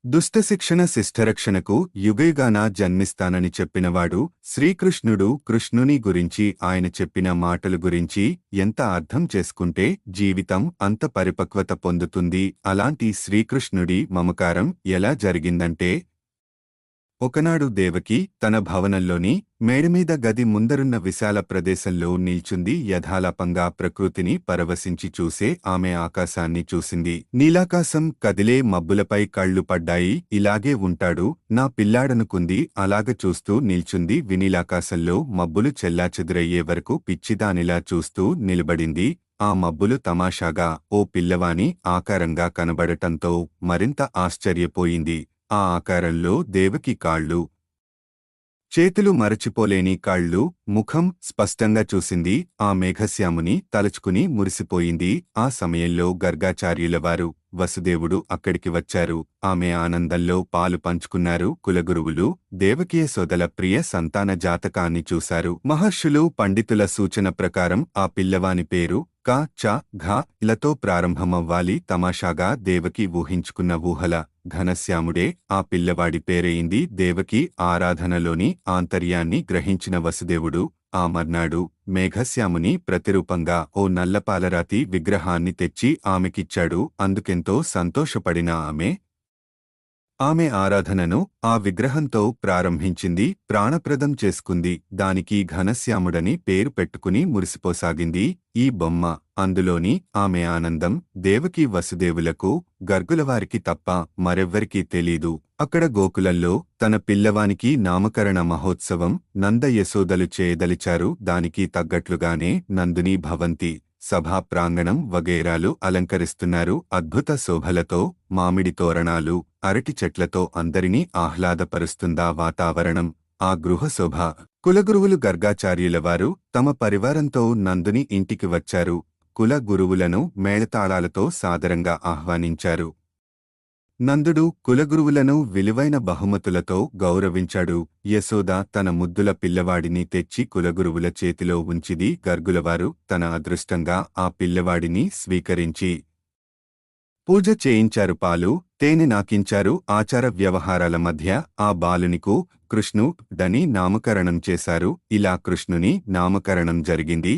దుష్టశిక్షణ శిష్టరక్షణకు యుగయుగాన జన్మిస్తానని చెప్పినవాడు శ్రీకృష్ణుడు. కృష్ణుని గురించి ఆయన చెప్పిన మాటలు గురించి ఎంత అర్థం చేసుకుంటే జీవితం అంత పరిపక్వత పొందుతుంది. అలాంటి శ్రీకృష్ణుడి మమకారం ఎలా జరిగిందంటే, ఒకనాడు దేవకి తన భవనంలోని మేడమీద గది ముందరున్న విశాల ప్రదేశంలో నిల్చుంది. యథాలాపంగా ప్రకృతిని పరవశించి చూసే ఆమె ఆకాశాన్ని చూసింది. నీలాకాశం కదిలే మబ్బులపై కళ్ళు పడ్డాయి. ఇలాగే ఉంటాడు నా పిల్లాడనుకుంది. అలాగ చూస్తూ నిల్చుంది. వినీలాకాశంలో మబ్బులు చెల్లాచెదురయ్యే వరకు పిచ్చిదానిలా చూస్తూ నిలబడింది. ఆ మబ్బులు తమాషాగా ఓ పిల్లవాని ఆకారంగా కనబడటంతో మరింత ఆశ్చర్యపోయింది. ఆ ఆకారంలో దేవకి కాళ్ళు, చేతులు, మరచిపోలేని కాళ్ళు, ముఖం స్పష్టంగా చూసింది. ఆ మేఘశ్యాముని తలుచుకుని మురిసిపోయింది. ఆ సమయంలో గర్గాచార్యులవారు వసుదేవుడు అక్కడికి వచ్చారు. ఆమె ఆనందంలో పాలు పంచుకున్నారు. కులగురువులు దేవకీయశోదల ప్రియ సంతాన జాతకాన్ని చూశారు. మహర్షులు పండితుల సూచన ప్రకారం ఆ పిల్లవాని పేరు క చ ఘ ఇలతో ప్రారంభమవ్వాలి. తమాషాగా దేవకి ఊహించుకున్న ఊహల ఘనశ్యాముడే ఆ పిల్లవాడి పేరయింది. దేవకి ఆరాధనలోని ఆంతర్యాన్ని గ్రహించిన వసుదేవుడు ఆ మర్నాడు మేఘశ్యాముని ప్రతిరూపంగా ఓ నల్లపాలరాతి విగ్రహాన్ని తెచ్చి ఆమెకిచ్చాడు. అందుకెంతో సంతోషపడిన ఆమె ఆరాధనను ఆ విగ్రహంతో ప్రారంభించింది. ప్రాణప్రదం చేసుకుంది. దానికి ఘనశ్యాముడని పేరు పెట్టుకుని మురిసిపోసాగింది. ఈ బొమ్మ, అందులోని ఆమె ఆనందం దేవకీ వసుదేవులకు, గర్గులవారికి తప్ప మరెవ్వరికీ తెలీదు. అక్కడ గోకులంలో తన పిల్లవానికి నామకరణ మహోత్సవం నంద యశోదలు చేయదలిచారు. దానికి తగ్గట్లుగానే నందుని, భవంతి, సభా ప్రాంగణం వగైరాలు అలంకరిస్తున్నారు. అద్భుత శోభలతో, మామిడి తోరణాలు, అరటి చెట్లతో అందరినీ ఆహ్లాదపరుస్తుందా వాతావరణం. ఆ గృహశోభ. కులగురువులు గర్గాచార్యులవారు తమ పరివారంతో నందుని ఇంటికి వచ్చారు. కుల గురువులను మేళతాళాలతో సాదరంగా ఆహ్వానించారు. నందుడు కులగురువులను విలువైన బహుమతులతో గౌరవించాడు. యశోద తన ముద్దుల పిల్లవాడిని తెచ్చి కులగురువుల చేతిలో ఉంచిది. గర్గులవారు తన అదృష్టంగా ఆ పిల్లవాడిని స్వీకరించి పూజ చేయించారు. పాలు, తేనె నాకించారు. ఆచార వ్యవహారాల మధ్య ఆ బాలునికు కృష్ణుడని నామకరణం చేశారు. ఇలా కృష్ణుని నామకరణం జరిగింది.